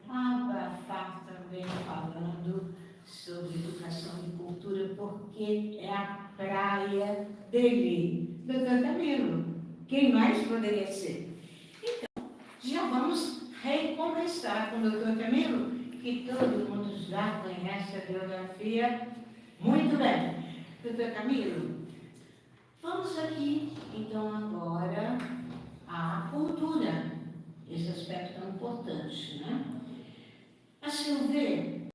vai abafar também falando sobre educação e cultura, porque é a praia dele, Dr. Camilo. Quem mais poderia ser? Então, já vamos recomeçar com o Dr. Camilo, que todo mundo já conhece a biografia muito bem. Dr. Camilo, vamos aqui, então, agora à cultura, esse aspecto tão importante, né? A seu ver,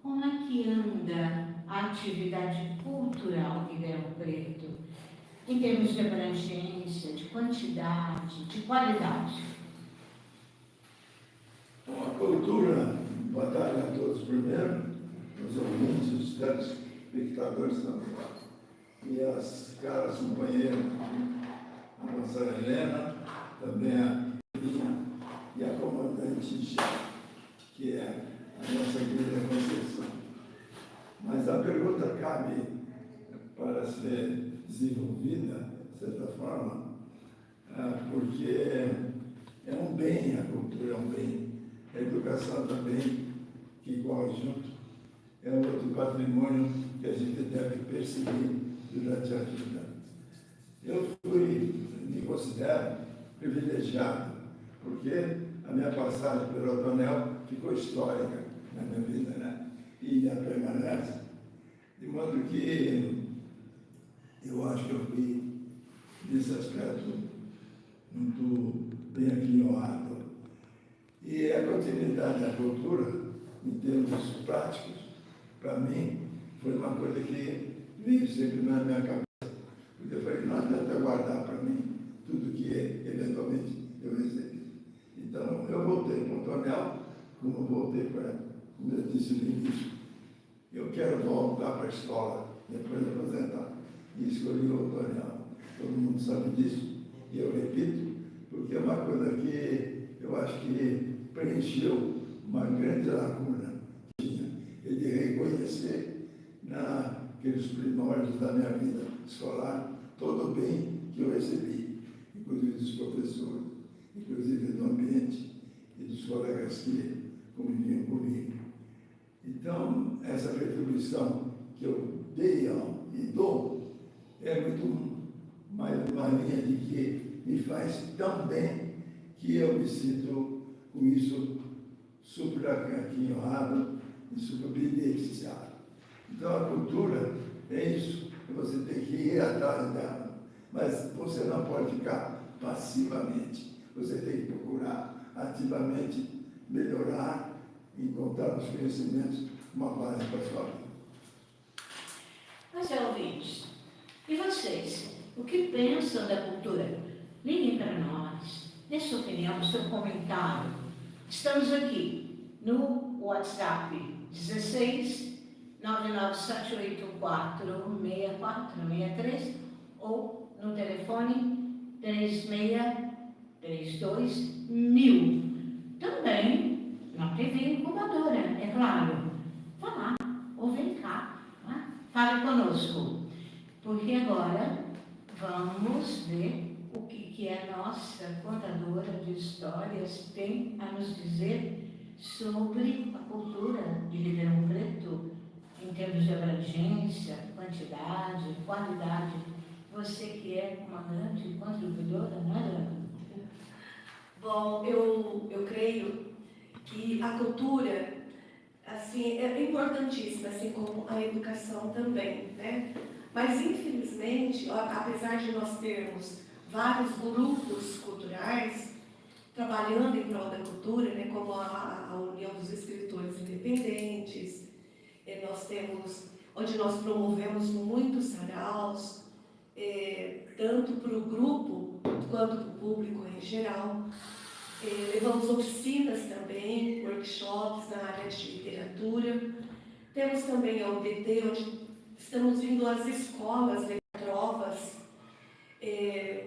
como é que anda a atividade cultural de Ribeirão Preto, em termos de abrangência, de quantidade, de qualidade? Bom, a cultura, boa tarde a todos primeiro, os ouvintes, os telespectadores também, e as caras companheiras, a nossa Helena, também a minha e a comandante, que é a nossa querida Conceição. Mas a pergunta cabe para ser desenvolvida, de certa forma, porque é um bem, a cultura é um bem, a educação também, que corre junto, é outro patrimônio que a gente deve perseguir durante a vida. Eu me considero privilegiado, porque a minha passagem pelo Otonel ficou histórica na minha vida, né? E a permanece. De modo que eu acho que eu fui, nesse aspecto, muito bem aquinhoado. E a continuidade da cultura, em termos práticos, para mim, foi uma coisa que veio sempre na minha cabeça. Porque eu falei, não adianta guardar para mim tudo que eventualmente eu recebi. Então, eu voltei para o Tonel, como eu voltei para, como eu disse no início, eu quero voltar para a escola, depois de aposentar. E escolhi o Tonel. Todo mundo sabe disso. E eu repito, porque é uma coisa que eu acho que preencheu uma grande lacuna que tinha, e de reconhecer naqueles primórdios da minha vida escolar todo o bem que eu recebi, inclusive dos professores, inclusive do ambiente e dos colegas que conviviam comigo. Então, essa retribuição que eu dei e dou é muito mais uma linha de que me faz tão bem que eu me sinto com isso super aquinhoado e super beneficiado. Então, a cultura é isso, você tem que ir atrás dela, mas você não pode ficar passivamente, você tem que procurar ativamente melhorar, encontrar os conhecimentos uma base para a sua vida. Mas, ouvintes, e vocês? O que pensam da cultura? Liguem para nós, dê sua opinião, seu comentário. Estamos aqui no WhatsApp 16 997846463 ou no telefone 3632.000. Também na TV Incubadora, é claro. Vá lá, ou vem cá, né? Fale conosco, porque agora vamos ver o que a nossa contadora de histórias tem a nos dizer sobre a cultura de Ribeirão Preto, em termos de abrangência, quantidade, qualidade. Você que é uma grande contribuidora, não é, Ana? Bom, eu creio que a cultura, assim, é importantíssima, assim como a educação também, né? Mas, infelizmente, apesar de nós termos vários grupos culturais trabalhando em prol da cultura, né, como a União dos Escritores Independentes, nós temos, onde nós promovemos muitos saraus, tanto para o grupo quanto para o público em geral. Levamos oficinas também, workshops na área de literatura. Temos também a UDT, onde estamos vindo às escolas, trovas,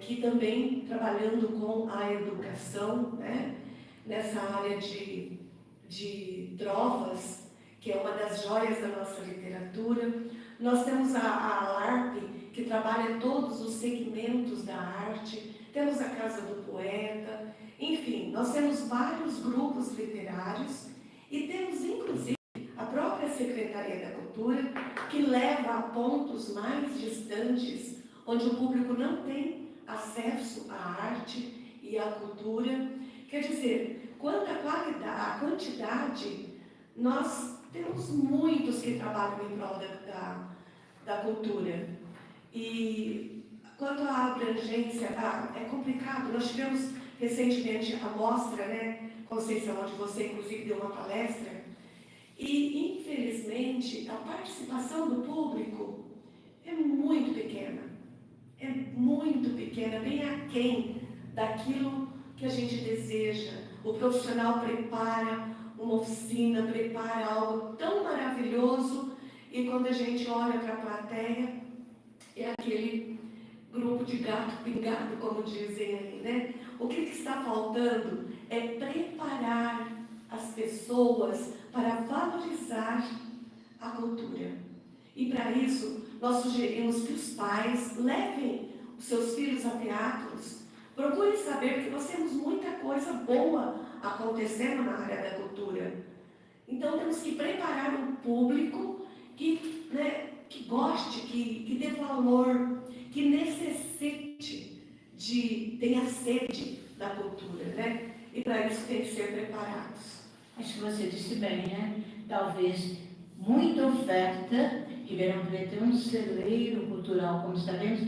que também trabalhando com a educação, né? Nessa área de trovas, que é uma das joias da nossa literatura. Nós temos a LARP, que trabalha todos os segmentos da arte. Temos a Casa do Poeta, Enfim, nós temos vários grupos literários e temos, inclusive, a própria Secretaria da Cultura, que leva a pontos mais distantes, onde o público não tem acesso à arte e à cultura. Quer dizer, quanto à qualidade, à quantidade, nós temos muitos que trabalham em prol da cultura. E quanto à abrangência, é complicado. Nós tivemos recentemente a mostra, né, Conceição, onde você inclusive deu uma palestra, e infelizmente a participação do público é muito pequena, bem aquém daquilo que a gente deseja. O profissional prepara uma oficina, prepara algo tão maravilhoso, e quando a gente olha para a plateia, é aquele grupo de gato pingado, como dizem aí, né? O que está faltando é preparar as pessoas para valorizar a cultura. E para isso, nós sugerimos que os pais levem os seus filhos a teatros. Procurem saber que nós temos muita coisa boa acontecendo na área da cultura. Então, temos que preparar um público que, né, que goste, que dê valor, que necessite, tenha sede da cultura, né? E para isso tem que ser preparados. Acho que você disse bem, né? Talvez muita oferta, Ribeirão Preto é um celeiro cultural, como sabemos,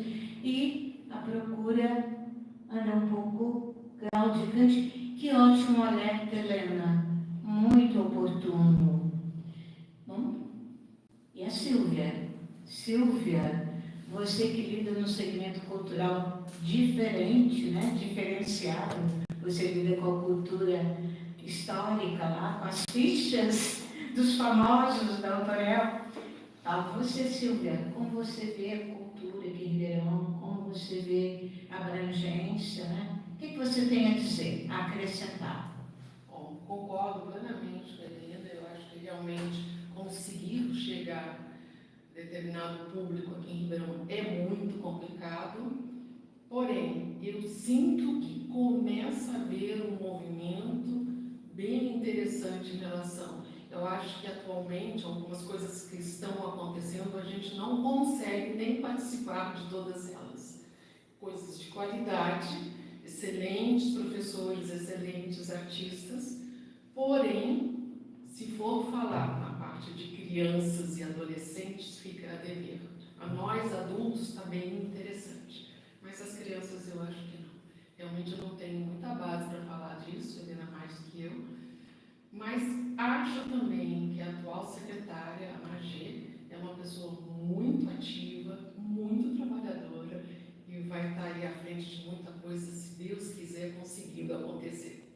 e a procura anda um pouco claudicante. Que ótimo alerta, Helena, muito oportuno. Bom, e a Silvia? Silvia, você que lida num segmento cultural diferente, né? Diferenciado, você lida com a cultura histórica lá, com as fichas dos famosos da Autorel. Você, Silvia, como você vê a cultura aqui em Ribeirão, como você vê a abrangência, né? O que você tem a dizer, a acrescentar? Bom, concordo plenamente com a Helena. Eu acho que realmente conseguir chegar a determinado público aqui em Ribeirão é muito complicado. Porém, eu sinto que começa a haver um movimento bem interessante em relação. Eu acho que atualmente algumas coisas que estão acontecendo a gente não consegue nem participar de todas elas. Coisas de qualidade, excelentes professores, excelentes artistas, porém, se for falar na parte de crianças e adolescentes, fica a dever. A nós adultos está bem interessante, mas as crianças eu acho que não. Realmente eu não tenho muita base para falar disso, Helena mais do que eu, mas acho também que a atual secretária, a Magê, é uma pessoa muito ativa, muito trabalhadora e vai estar aí à frente de muita coisa, se Deus quiser, conseguindo acontecer.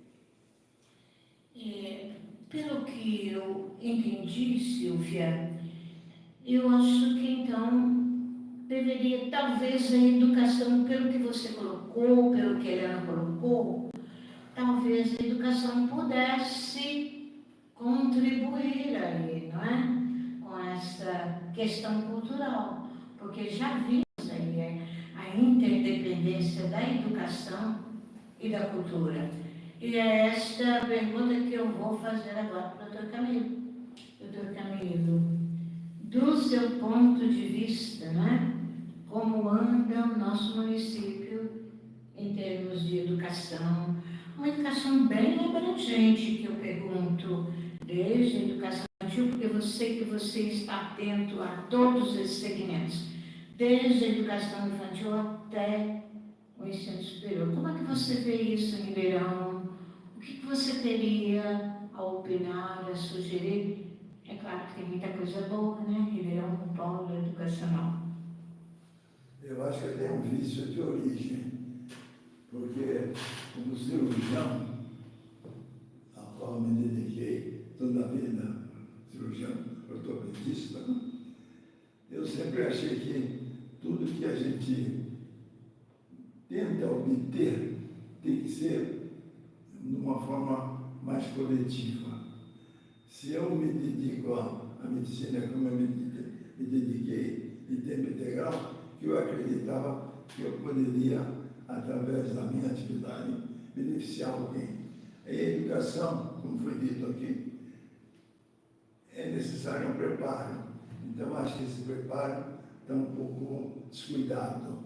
Pelo que eu entendi, Silvia, eu acho que então deveria, talvez a educação, pelo que você colocou, pelo que a Helena colocou, talvez a educação pudesse contribuir aí, não é? Com essa questão cultural, porque já vimos aí a interdependência da educação e da cultura. E é esta pergunta que eu vou fazer agora para o Dr. Camilo. Dr. Camilo, do seu ponto de vista, né? Como anda o nosso município em termos de educação? Uma educação bem abrangente, que eu pergunto, desde a educação infantil, porque eu sei que você está atento a todos esses segmentos, desde a educação infantil até o ensino superior. Como é que você vê isso em Ribeirão? O que você teria a opinar, a sugerir? É claro que tem muita coisa boa, né? Ribeirão com polo educacional. Eu acho que tem um vício de origem, porque como cirurgião, a qual me dediquei toda a vida, cirurgião ortopedista, eu sempre achei que tudo que a gente tenta obter tem que ser de uma forma mais coletiva. Se eu me dedico à medicina como eu me dediquei em tempo integral, eu acreditava que eu poderia, através da minha atividade, beneficiar alguém. E a educação, como foi dito aqui, é necessário um preparo. Então, acho que esse preparo está um pouco descuidado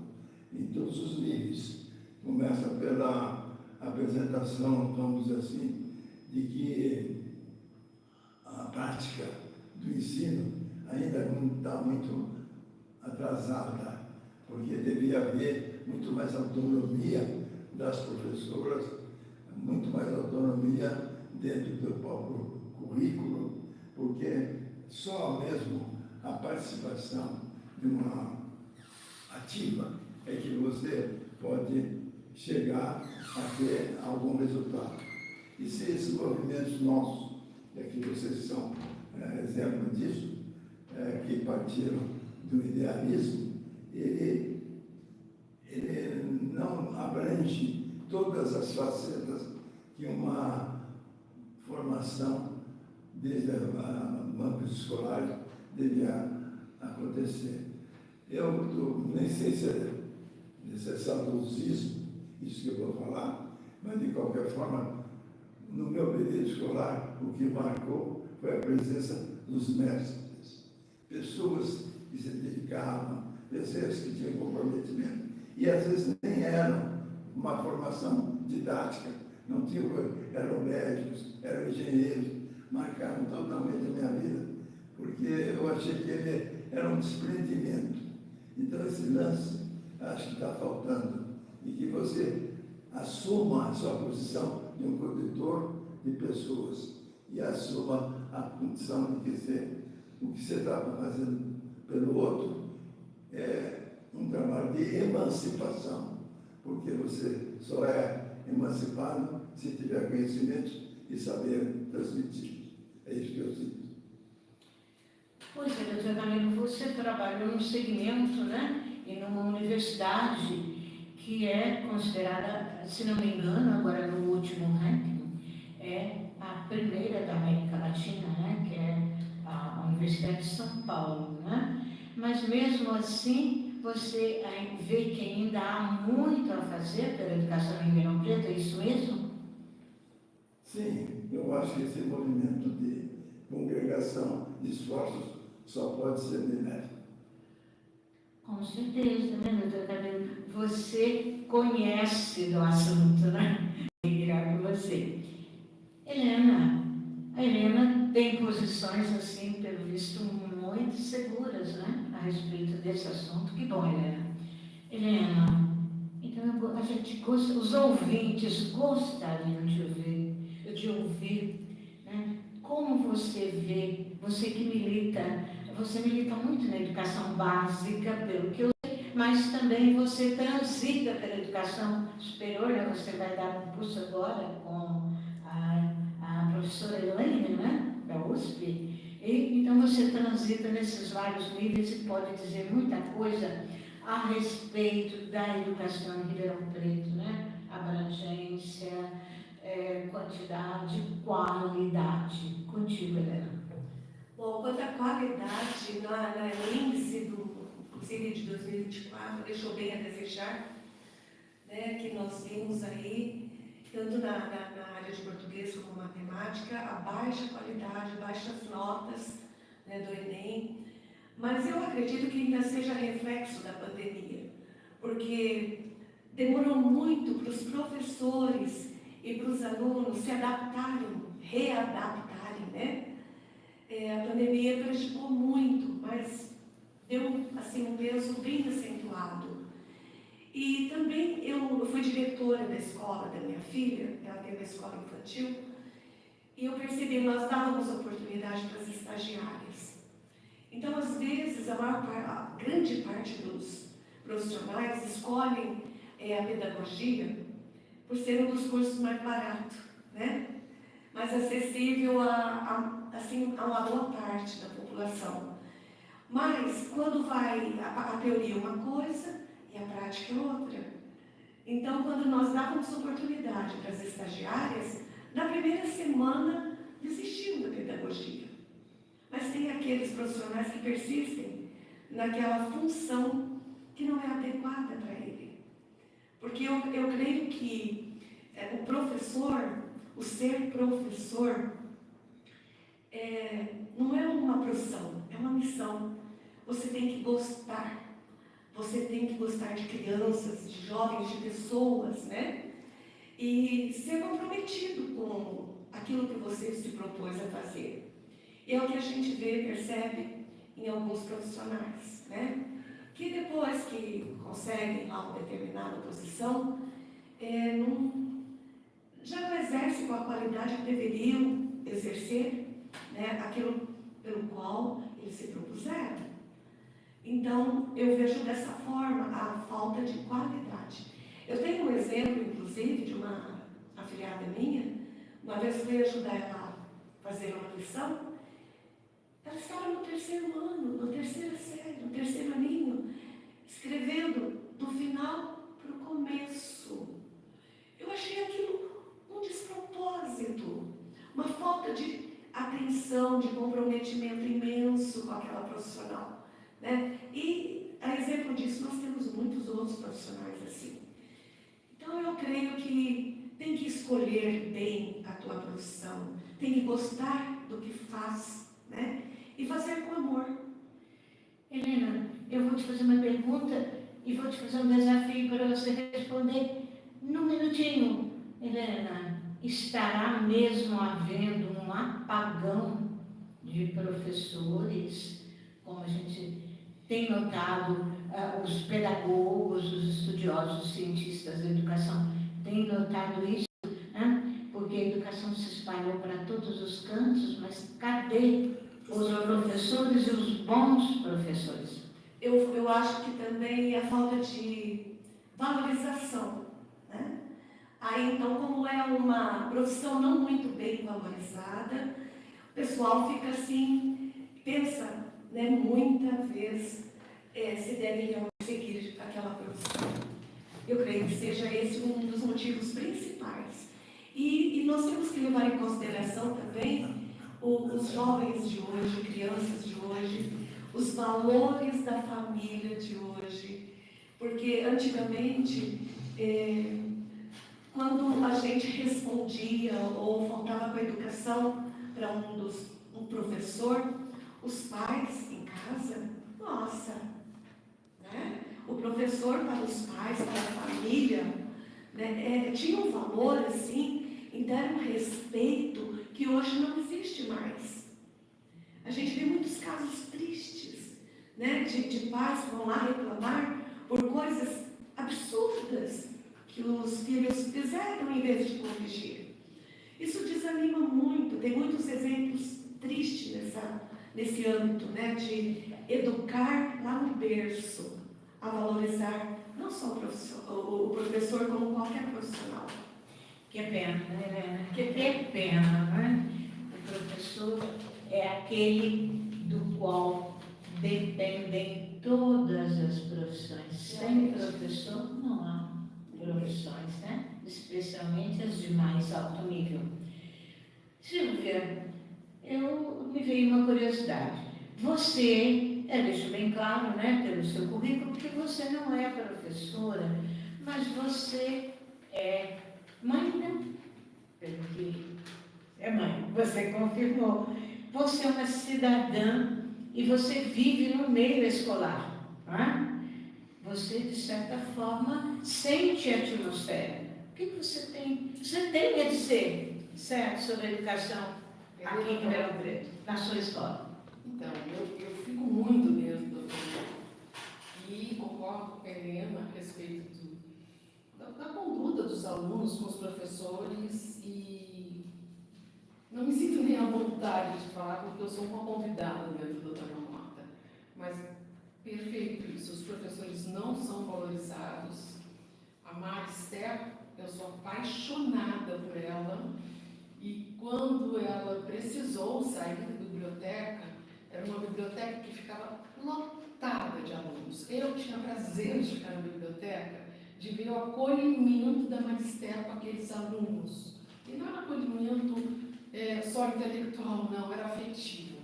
em todos os níveis. Começa pela apresentação, vamos dizer assim, de que a prática do ensino ainda não está muito atrasada, porque devia haver muito mais autonomia das professoras, muito mais autonomia dentro do próprio currículo, porque só mesmo a participação de uma ativa é que você pode chegar a ter algum resultado. E se esses movimentos nossos, e aqui vocês são exemplo disso, que partiram do idealismo, ele não abrange todas as facetas que uma formação desde bancos escolares devia acontecer. Eu nem sei se é saudosismo, isso que eu vou falar, mas de qualquer forma, no meu período escolar, o que marcou foi a presença dos mestres, pessoas que se dedicavam, pessoas que tinham comprometimento, e às vezes nem eram uma formação didática, não tinham, eram médicos, eram engenheiros, marcaram totalmente a minha vida, porque eu achei que ele era um desprendimento. Então, esse lance, acho que está faltando, e que você assuma a sua posição de um condutor de pessoas e assuma a condição de que o que você está fazendo pelo outro é um trabalho de emancipação, porque você só é emancipado se tiver conhecimento e saber transmitir. É isso que eu sinto. Pois é, doutor Camilo, você trabalhou num segmento, né, e numa universidade que é considerada, se não me engano, agora no último ranking, é a primeira da América Latina, né, que é a Universidade de São Paulo, né? Mas mesmo assim, você vê que ainda há muito a fazer pela educação em Ribeirão Preto, é isso mesmo? Sim, eu acho que esse movimento de congregação de esforços só pode ser benéfico. Com certeza, né, doutor Camilo? Você conhece do assunto, né? Melhor que você. A Helena tem posições, assim, pelo visto, muito seguras, né? A respeito desse assunto. Que bom, Helena. Helena, então a gente gosta, os ouvintes gostariam de ouvir, né? Como você vê, você que você milita muito na educação básica, pelo que eu sei, mas também você transita pela educação superior, né? Você vai dar um curso agora com a professora Elaine, né? Da USP. Então você transita nesses vários níveis e pode dizer muita coisa a respeito da educação em Ribeirão Preto, né? Abrangência, quantidade, qualidade. Contigo, Helena. Bom, quanto à qualidade, na índice inclusive de 2024, deixou bem a desejar, né, que nós vimos aí, tanto na área de português como matemática, a baixa qualidade, baixas notas, né, do Enem. Mas eu acredito que ainda seja reflexo da pandemia, porque demorou muito para os professores e para os alunos se adaptarem, readaptarem, né? A pandemia prejudicou muito, mas deu assim, um peso bem acentuado. E também eu fui diretora da escola da minha filha, ela tem uma escola infantil, e eu percebi que nós dávamos oportunidade para as estagiárias. Então, às vezes, a grande parte dos profissionais escolhem a pedagogia por ser um dos cursos mais baratos, né? Mais acessível assim, a uma boa parte da população. Mas, quando vai a teoria é uma coisa e a prática é outra. Então, quando nós dávamos oportunidade para as estagiárias, na primeira semana desistiam da pedagogia. Mas tem aqueles profissionais que persistem naquela função que não é adequada para ele. Porque eu creio que o professor, o ser professor, não é uma profissão, é uma missão. Você tem que gostar. Você tem que gostar de crianças, de jovens, de pessoas, né? E ser comprometido com aquilo que você se propôs a fazer. E é o que a gente vê, percebe em alguns profissionais, né? Que depois que conseguem lá uma determinada posição, já não exercem com a qualidade que deveriam exercer, né? Aquilo pelo qual eles se propuseram. Então, eu vejo dessa forma a falta de qualidade. Eu tenho um exemplo, inclusive, de uma afilhada minha. Uma vez fui ajudar ela a fazer uma lição. Ela estava no 3º ano, no 3ª série, no 3º aninho, escrevendo do final para o começo. Eu achei aquilo um despropósito, uma falta de atenção, de comprometimento imenso com aquela profissional. Né? E, a exemplo disso, nós temos muitos outros profissionais assim. Então, eu creio que tem que escolher bem a tua profissão, tem que gostar do que faz, né? E fazer com amor. Helena, eu vou te fazer uma pergunta e vou te fazer um desafio para você responder num minutinho. Helena, estará mesmo havendo um apagão de professores, como a gente tem notado, os pedagogos, os estudiosos, os cientistas da educação têm notado isso, né? Porque a educação se espalhou para todos os cantos, mas cadê os professores e os bons professores? Eu acho que também é a falta de valorização, né? Aí, então, como é uma profissão não muito bem valorizada, o pessoal fica assim, pensa, né, muita vez se deveriam seguir aquela profissão. Eu creio que seja esse um dos motivos principais. E nós temos que levar em consideração também os jovens de hoje, crianças de hoje, os valores da família de hoje. Porque antigamente, quando a gente respondia ou faltava com a educação para um professor, os pais em casa, nossa, né? O professor para os pais, para a família, né? Tinha um valor assim, e dar um respeito que hoje não existe mais. A gente vê muitos casos tristes, né? De pais que vão lá reclamar por coisas absurdas que os filhos fizeram em vez de corrigir. Isso desanima muito, tem muitos exemplos tristes nesse âmbito, né, de educar lá no berço, a valorizar não só o professor, como qualquer profissional. Que pena, né, Helena? Que pena, né? O professor é aquele do qual dependem todas as profissões. Sem professor não há profissões, né? Especialmente as de mais alto nível. Silvia, me veio uma curiosidade. Você, deixo bem claro, né, pelo seu currículo, que você não é professora, mas você é mãe, né? Pelo que é mãe, você confirmou. Você é uma cidadã e você vive no meio escolar, não é? Você, de certa forma, sente a atmosfera. O que você tem a dizer, certo, sobre a educação aqui em Ribeirão Preto, na sua escola? Então, eu fico muito dentro do tema e concordo com a Helena a respeito da conduta dos alunos com os professores e não me sinto nem à vontade de falar porque eu sou uma convidada dentro do Dona Marta, mas perfeito isso, os professores não são valorizados. A Marister, eu sou apaixonada por ela e quando ela precisou sair da biblioteca, era uma biblioteca que ficava lotada de alunos. Eu tinha prazer de ficar na biblioteca, de ver o acolhimento da Marister com aqueles alunos. E não era acolhimento só intelectual, não, era afetivo.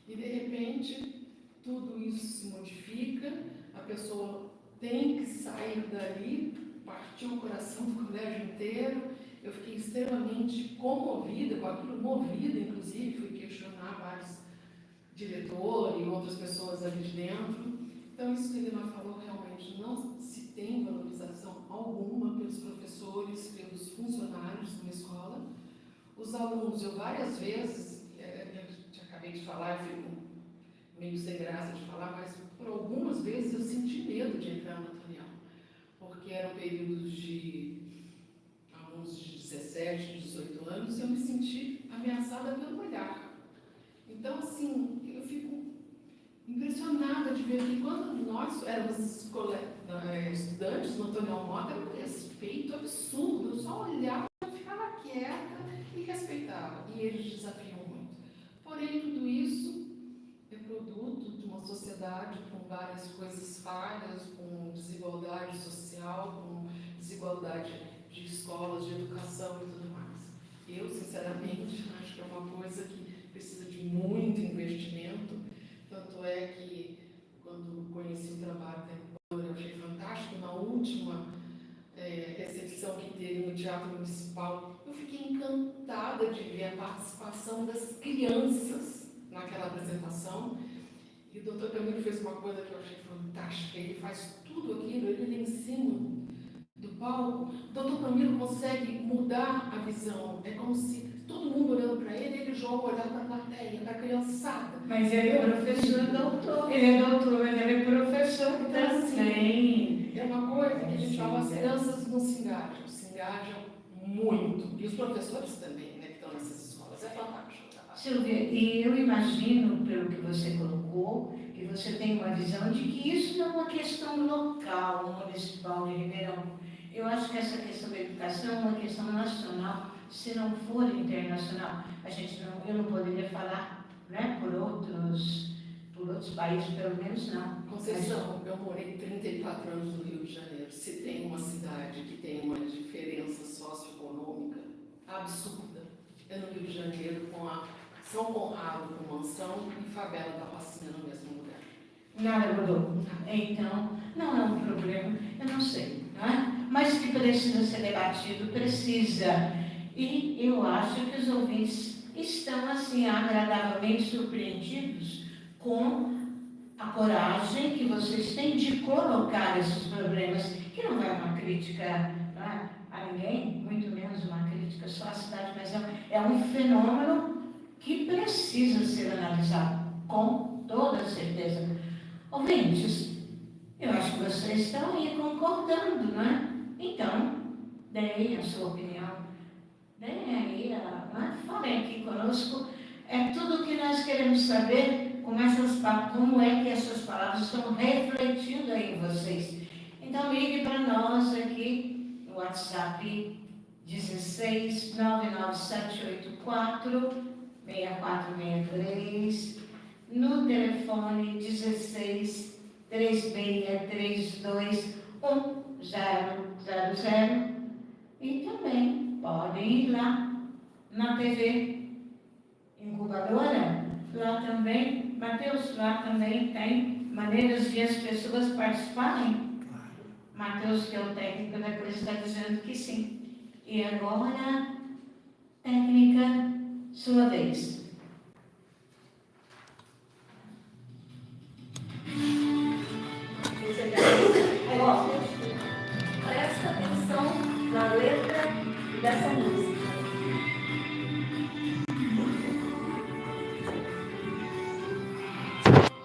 E de repente, tudo isso se modifica, a pessoa tem que sair dali, partiu o coração do colégio inteiro. eu fiquei extremamente comovida com aquilo, movida, inclusive, fui questionar vários diretores e outras pessoas ali de dentro. Então, isso que a Helena falou, realmente não se tem valorização alguma pelos professores, pelos funcionários de uma escola. Os alunos, eu várias vezes, eu acabei de falar, eu fico meio sem graça de falar, mas por algumas vezes eu senti medo de entrar no Antonial, porque eram períodos de alunos de 17, 18 anos, e eu me senti ameaçada pelo olhar. Então, assim, eu fico impressionada de ver que quando nós éramos estudantes no Antonial Mota, era um respeito absurdo, eu só olhava, ficava quieta e respeitava, e eles desafiam muito. Porém, tudo isso é produto de uma sociedade com várias coisas falhas, com desigualdade social, com desigualdade de escolas, de educação e tudo mais. Eu, sinceramente, acho que é uma coisa que precisa de muito investimento, tanto é que, quando conheci o trabalho da Equador, eu achei fantástico. Na última recepção que teve no Teatro Municipal, eu fiquei encantada de ver a participação das crianças naquela apresentação. E o Dr. Camilo fez uma coisa que eu achei fantástica, ele faz tudo aquilo, ele em cima do palco. O Dr. Camilo consegue mudar a visão, é como se todo mundo olhando para ele, ele joga o olhar para a plateia, para a criançada. Mas ele é professor doutor. Ele é doutor, mas ele é professor também. É uma coisa que a gente fala, as crianças não se engajam muito. E os professores também, né, que estão nessas escolas. É fantástico o trabalho. Silvia, e eu imagino, pelo que você colocou, que você tem uma visão de que isso não é uma questão local, municipal de Ribeirão. Eu acho que essa questão da educação é uma questão nacional, se não for internacional. Eu não poderia falar, né, por outros países, pelo menos não. Conceição, eu morei 34 anos no Rio de Janeiro. Se tem uma cidade que tem uma diferença socioeconômica absurda, é no Rio de Janeiro, com a São Conrado com Mansão e Favela da Rocinha no mesmo lugar. Nada mudou. Então, não é um problema, eu não sei, não é? Mas que precisa ser debatido, precisa. E eu acho que os ouvintes estão, assim, agradavelmente surpreendidos com a coragem que vocês têm de colocar esses problemas, que não é uma crítica, não é, a ninguém, muito menos uma crítica só à cidade, mas é um fenômeno que precisa ser analisado, com toda certeza. Ouvintes, eu acho que vocês estão aí concordando, não é? Então, deem a sua opinião, deem aí, não é? Falem aqui conosco, é tudo o que nós queremos saber, como é que essas palavras estão refletindo aí em vocês. Então, ligue para nós aqui no WhatsApp 16 99784 6463, no telefone 16 3632 1000, e também podem ir lá na TV Incubadora, lá também, Mateus, lá também tem maneiras de as pessoas participarem. Mateus, que é o técnico da coisa, está dizendo que sim. E agora, técnica, sua vez.